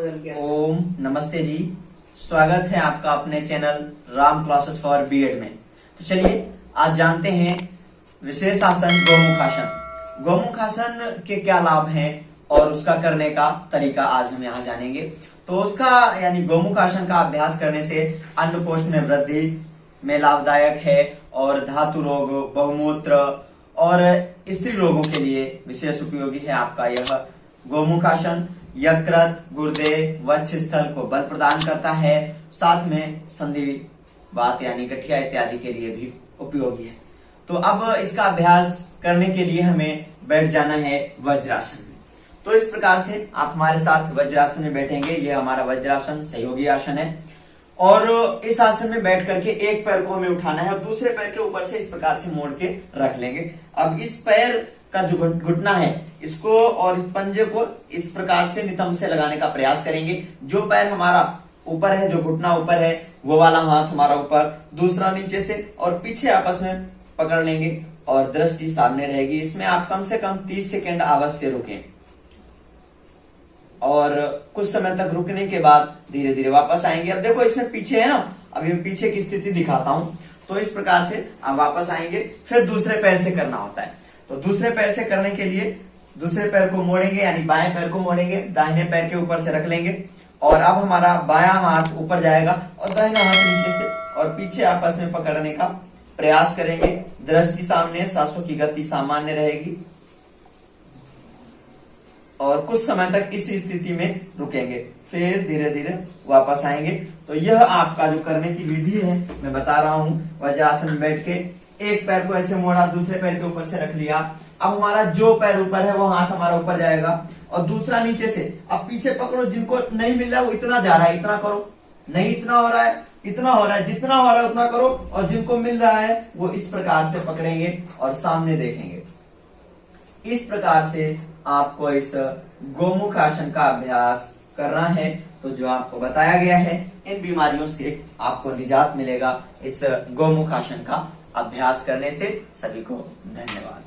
बदल गया। ओम नमस्ते जी, स्वागत है आपका अपने channel Ram classes for BEd में। तो चलिए आज जानते हैं विशेष आसन गोमुखासन। गोमुखासन के क्या लाभ हैं और उसका करने का तरीका आज हम यहाँ जानेंगे। तो उसका यानी गोमुखासन का अभ्यास करने से अंडकोश में वृद्धि में लाभदायक है और धातु रोग, बहुमूत्र और स्त्री रोगों के लिए विशेष उपयोगी है आपका यह गोमुखासन। यकृत, गुर्दे, वक्षस्थल को बल प्रदान करता है, साथ में संधिवात यानी गठिया इत्यादि के लिए भी उपयोगी है। तो अब इसका अभ्यास करने के लिए हमें बैठ जाना है वज्रासन में। तो इस प्रकार से आप हमारे साथ वज्रासन में बैठेंगे। यह हमारा वज्रासन सहयोगी आसन है और इस आसन में बैठ करके एक पैर को हमें उठाना है और दूसरे पैर के ऊपर से इस प्रकार से मोड़ के रख लेंगे। अब इस पैर का जो घुटना है इसको और पंजे को इस प्रकार से नितंब से लगाने का प्रयास करेंगे। जो पैर हमारा ऊपर है, जो घुटना ऊपर है, वो वाला हाथ हमारा ऊपर, दूसरा नीचे से और पीछे आपस में पकड़ लेंगे और दृष्टि सामने रहेगी। इसमें आप कम से कम 30 सेकेंड अवश्य रुकें और कुछ समय तक रुकने के बाद धीरे धीरे वापस आएंगे। अब देखो इसमें पीछे है ना, अभी मैं पीछे की स्थिति दिखाता हूं। तो इस प्रकार से आप वापस आएंगे, फिर दूसरे पैर से करना होता है। तो दूसरे पैर से करने के लिए दूसरे पैर को मोड़ेंगे यानी बाएं पैर को मोड़ेंगे, दाहिने पैर के ऊपर से रख लेंगे और अब हमारा बायां हाथ ऊपर जाएगा और दाहिना हाथ नीचे से और पीछे आपस में पकड़ने का प्रयास करेंगे। दृष्टि सामने, सांसों की गति सामान्य रहेगी और कुछ समय तक इसी स्थिति में रुकेंगे, फिर धीरे धीरे वापस आएंगे। तो यह आपका जो करने की विधि है मैं बता रहा हूं। वज्रासन में बैठ के एक पैर को ऐसे मोड़ा, दूसरे पैर के ऊपर से रख लिया। अब हमारा जो पैर ऊपर है वो हाथ हमारा ऊपर जाएगा और दूसरा नीचे से। अब पीछे पकड़ो, जिनको नहीं मिल रहा है वो इतना जा रहा है इतना करो, नहीं इतना हो रहा है इतना हो रहा है, जितना हो रहा है उतना करो और जिनको मिल रहा है वो इस प्रकार से पकड़ेंगे और सामने देखेंगे। इस प्रकार से आपको इस गोमुखासन का अभ्यास करना है। तो जो आपको बताया गया है इन बीमारियों से आपको निजात मिलेगा इस गोमुखासन का अभ्यास करने से। सभी को धन्यवाद।